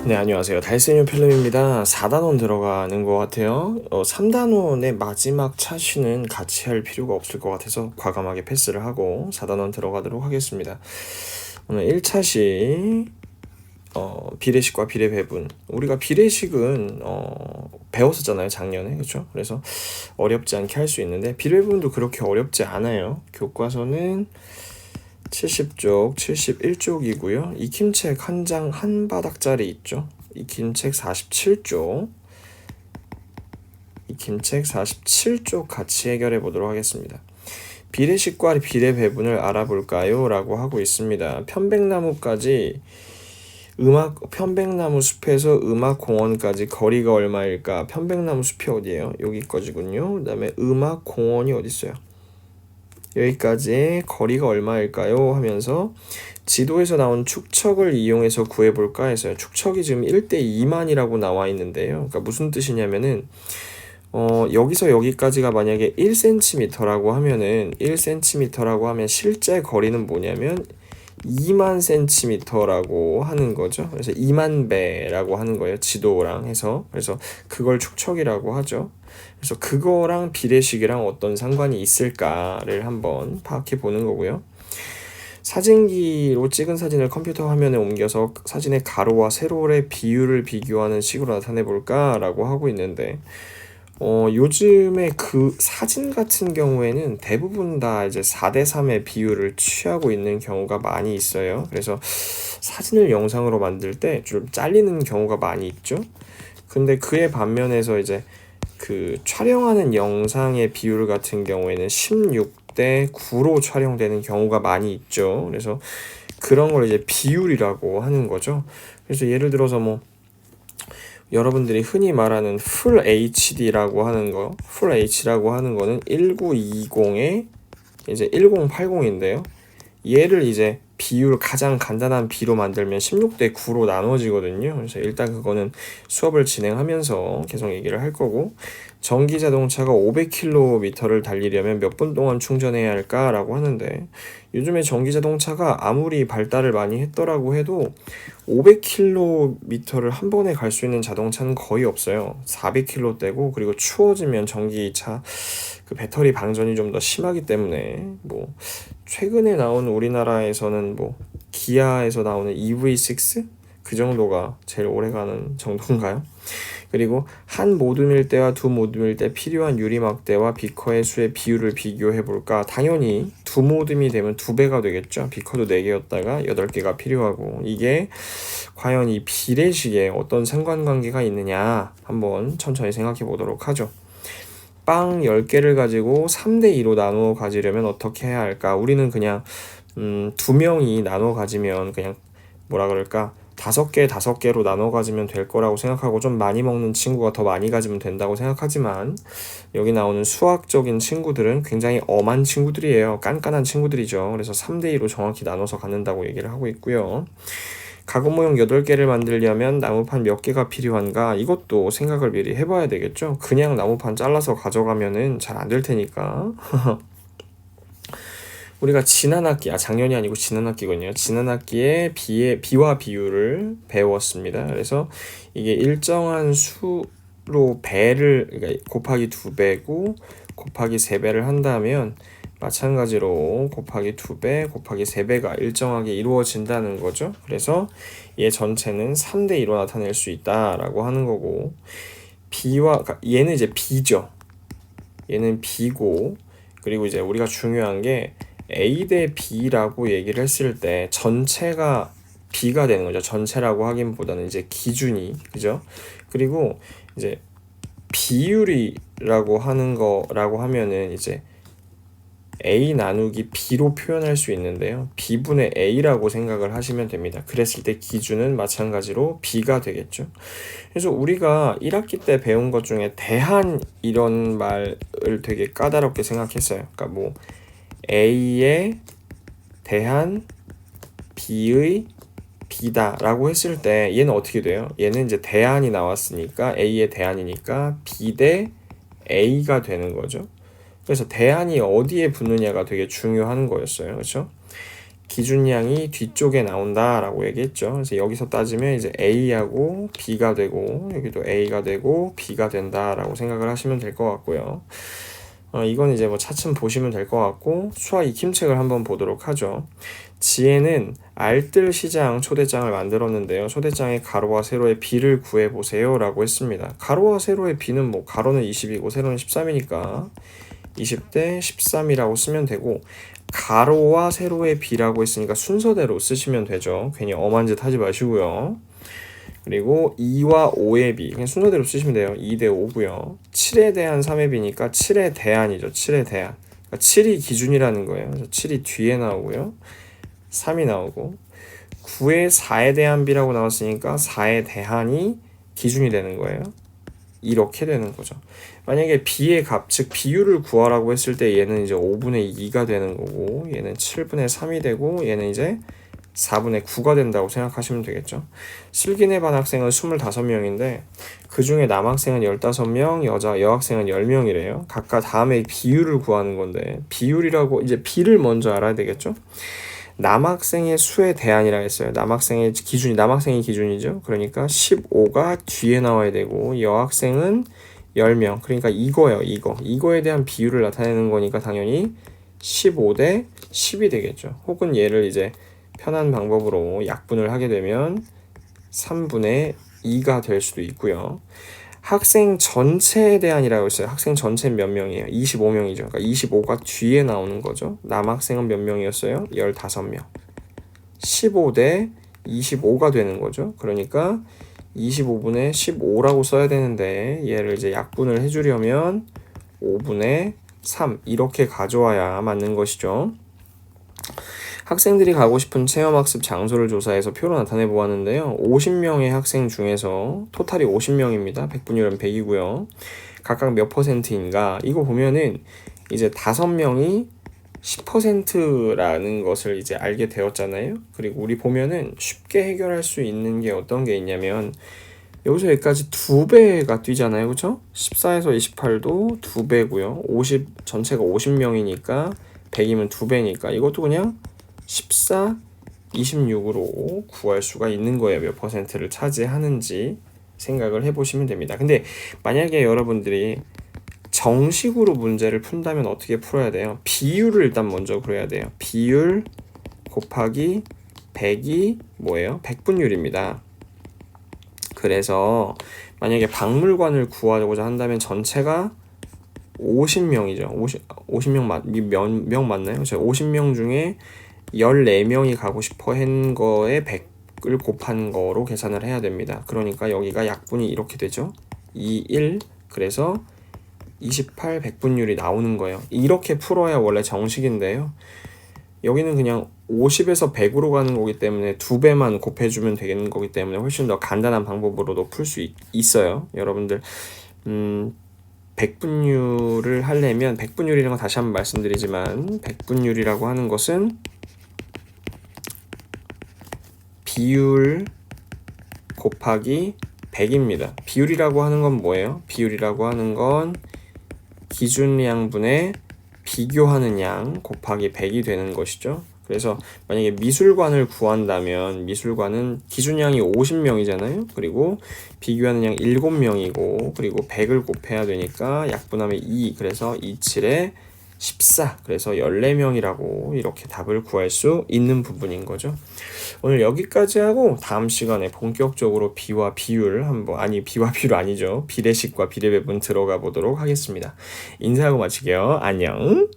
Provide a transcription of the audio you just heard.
네, 안녕하세요. 달세뇨 필름입니다. 4단원 들어가는 것 같아요. 3단원의 마지막 차시는 같이 할 필요가 없을 것 같아서 과감하게 패스를 하고 4단원 들어가도록 하겠습니다. 오늘 1차시 비례식과 비례배분. 우리가 비례식은 배웠었잖아요, 작년에. 그렇죠? 그래서 어렵지 않게 할 수 있는데 비례배분도 그렇게 어렵지 않아요. 교과서는 70쪽, 71쪽이고요. 익힘책 한 장 한 바닥짜리 있죠. 익힘책 47쪽, 익힘책 47쪽 같이 해결해 보도록 하겠습니다. 비례식과 비례배분을 알아볼까요? 라고 하고 있습니다. 편백나무까지 편백나무 숲에서 음악공원까지 거리가 얼마일까? 편백나무 숲이 어디예요? 여기까지군요. 그 다음에 음악공원이 어디 있어요? 여기까지 거리가 얼마일까요? 하면서 지도에서 나온 축척을 이용해서 구해볼까 해서요. 축척이 지금 1:2만이라고 나와 있는데요. 그러니까 무슨 뜻이냐면은 여기서 여기까지가 만약에 1cm라고 하면은 1cm라고 하면 실제 거리는 뭐냐면 2만 cm라고 하는 거죠. 그래서 2만 배라고 하는 거예요. 지도랑 해서. 그래서 그걸 축척이라고 하죠. 그래서 그거랑 비례식이랑 어떤 상관이 있을까를 한번 파악해 보는 거고요. 사진기로 찍은 사진을 컴퓨터 화면에 옮겨서 사진의 가로와 세로의 비율을 비교하는 식으로 나타내 볼까 라고 하고 있는데 요즘에 그 사진 같은 경우에는 대부분 다 이제 4:3의 비율을 취하고 있는 경우가 많이 있어요. 그래서 사진을 영상으로 만들 때 좀 잘리는 경우가 많이 있죠. 근데 그에 반면에서 이제 그 촬영하는 영상의 비율 같은 경우에는 16:9로 촬영되는 경우가 많이 있죠. 그래서 그런 걸 이제 비율이라고 하는 거죠. 그래서 예를 들어서 뭐 여러분들이 흔히 말하는 풀 HD라고 하는 거, 풀 H라고 하는 거는 1920에 이제 1080인데요. 얘를 이제 비율 가장 간단한 비로 만들면 16:9로 나눠지거든요. 그래서 일단 그거는 수업을 진행하면서 계속 얘기를 할 거고, 전기 자동차가 500km를 달리려면 몇 분 동안 충전해야 할까라고 하는데, 요즘에 전기 자동차가 아무리 발달을 많이 했더라고 해도 500km를 한 번에 갈 수 있는 자동차는 거의 없어요. 400km대고, 그리고 추워지면 전기차 그 배터리 방전이 좀 더 심하기 때문에 뭐 최근에 나온 우리나라에서는 뭐 기아에서 나오는 EV6 그 정도가 제일 오래가는 정도인가요? 그리고 한 모둠일 때와 두 모둠일 때 필요한 유리막대와 비커의 수의 비율을 비교해 볼까? 당연히 두 모둠이 되면 2배가 되겠죠. 비커도 4개였다가 8개가 필요하고, 이게 과연 이 비례식에 어떤 상관관계가 있느냐 한번 천천히 생각해 보도록 하죠. 빵 10개를 가지고 3:2로 나누어 가지려면 어떻게 해야 할까? 우리는 그냥 2명이 나눠 가지면 그냥 뭐라 그럴까? 5개로 나눠 가지면 될 거라고 생각하고, 좀 많이 먹는 친구가 더 많이 가지면 된다고 생각하지만, 여기 나오는 수학적인 친구들은 굉장히 엄한 친구들이에요. 깐깐한 친구들이죠. 그래서 3:2로 정확히 나눠서 갖는다고 얘기를 하고 있고요. 가구 모형 8개를 만들려면 나무판 몇 개가 필요한가? 이것도 생각을 미리 해봐야 되겠죠? 그냥 나무판 잘라서 가져가면은 잘 안 될 테니까. 우리가 지난 학기, 작년이 아니고 지난 학기군요. 지난 학기에 비와 비율을 배웠습니다. 그래서 이게 일정한 수로 그러니까 곱하기 2배고 곱하기 3배를 한다면 마찬가지로 곱하기 2배, 곱하기 3배가 일정하게 이루어진다는 거죠. 그래서 얘 전체는 3:2로 나타낼 수 있다라고 하는 거고, 얘는 이제 B죠. 얘는 B고, 그리고 이제 우리가 중요한 게 A 대 B라고 얘기를 했을 때 전체가 B가 되는 거죠. 전체라고 하긴보다는 이제 기준이, 그죠? 그리고 이제 비율이라고 하는 거라고 하면은 이제 A 나누기 B로 표현할 수 있는데요. B분의 A라고 생각을 하시면 됩니다. 그랬을 때 기준은 마찬가지로 B가 되겠죠. 그래서 우리가 1학기 때 배운 것 중에 대한 이런 말을 되게 까다롭게 생각했어요. 그러니까 뭐 A에 대한 B의 B다 라고 했을 때 얘는 어떻게 돼요? 얘는 이제 대안이 나왔으니까 A의 대안이니까 B 대 A가 되는 거죠. 그래서 대안이 어디에 붙느냐가 되게 중요한 거였어요. 그렇죠? 기준량이 뒤쪽에 나온다라고 얘기했죠. 그래서 여기서 따지면 이제 A하고 B가 되고 여기도 A가 되고 B가 된다라고 생각을 하시면 될 것 같고요. 이건 이제 뭐 차츰 보시면 될 것 같고 수화 익힘책을 한번 보도록 하죠. 지혜는 알뜰 시장 초대장을 만들었는데요. 초대장의 가로와 세로의 비를 구해보세요 라고 했습니다. 가로와 세로의 비는 뭐 가로는 20이고 세로는 13이니까 20대 13이라고 쓰면 되고 가로와 세로의 비라고 했으니까 순서대로 쓰시면 되죠. 괜히 엄한 짓 하지 마시고요. 그리고 2와 5의 비 그냥 순서대로 쓰시면 돼요. 2대 5고요. 7에 대한 3의 비니까 7의 대안이죠. 7의 대안. 그러니까 7이 기준이라는 거예요. 그래서 7이 뒤에 나오고요. 3이 나오고 9의 4에 대한 비라고 나왔으니까 4의 대안이 기준이 되는 거예요. 이렇게 되는 거죠. 만약에 b의 값, 즉 비율을 구하라고 했을 때 얘는 이제 5분의 2가 되는 거고 얘는 7분의 3이 되고 얘는 이제 4분의 9가 된다고 생각하시면 되겠죠. 실기내 반 학생은 25명인데 그 중에 남학생은 15명, 여학생은 10명이래요. 각각 다음에 비율을 구하는 건데 비율이라고 이제 비를 먼저 알아야 되겠죠. 남학생의 수에 대안이라 했어요. 남학생이 기준이죠. 그러니까 15가 뒤에 나와야 되고 여학생은 10명. 그러니까 이거예요. 이거에 대한 비율을 나타내는 거니까 당연히 15대 10이 되겠죠. 혹은 얘를 이제 편한 방법으로 약분을 하게 되면 3분의 2가 될 수도 있고요. 학생 전체에 대한이라고 했어요. 학생 전체 몇 명이에요? 25명이죠. 그러니까 25가 뒤에 나오는 거죠. 남학생은 몇 명이었어요? 15명. 15대 25가 되는 거죠. 그러니까 25분의 15라고 써야 되는데 얘를 이제 약분을 해주려면 5분의 3 이렇게 가져와야 맞는 것이죠. 학생들이 가고 싶은 체험학습 장소를 조사해서 표로 나타내 보았는데요. 50명의 학생 중에서 토탈이 50명입니다. 백분율은 100이고요. 각각 몇 %인가? 이거 보면은 이제 5명이 10%라는 것을 이제 알게 되었잖아요. 그리고 우리 보면은 쉽게 해결할 수 있는 게 어떤 게 있냐면 여기서 여기까지 2배가 뛰잖아요. 그쵸? 14에서 28도 2배고요. 50 전체가 50명이니까 100이면 2배니까 이것도 그냥 14, 26으로 구할 수가 있는 거예요. 몇 %를 차지하는지 생각을 해보시면 됩니다. 근데 만약에 여러분들이 정식으로 문제를 푼다면 어떻게 풀어야 돼요? 비율을 일단 먼저 그려야 돼요. 비율 곱하기 100이 뭐예요? 백분율입니다. 그래서 만약에 박물관을 구하고자 한다면 전체가 50명이죠. 50명 몇 명 맞나요? 50명 중에 14명이 가고 싶어 한 거에 100을 곱한 거로 계산을 해야 됩니다. 그러니까 여기가 약분이 이렇게 되죠. 2, 1 그래서 28 백분율이 나오는 거예요. 이렇게 풀어야 원래 정식인데요. 여기는 그냥 50에서 100으로 가는 거기 때문에 2배만 곱해주면 되는 거기 때문에 훨씬 더 간단한 방법으로도 풀 수 있어요. 여러분들 백분율을 하려면 백분율이라는 건 다시 한번 말씀드리지만 백분율이라고 하는 것은 비율 곱하기 100입니다. 비율이라고 하는 건 뭐예요? 비율이라고 하는 건 기준량분의 비교하는 양 곱하기 100이 되는 것이죠. 그래서 만약에 미술관을 구한다면 미술관은 기준량이 50명이잖아요. 그리고 비교하는 양 7명이고 그리고 100을 곱해야 되니까 약분하면 2 그래서 27에 14 그래서 14명이라고 이렇게 답을 구할 수 있는 부분인 거죠. 오늘 여기까지 하고 다음 시간에 본격적으로 비와 비율 비와 비율 아니죠. 비례식과 비례배분 들어가 보도록 하겠습니다. 인사하고 마치게요. 안녕.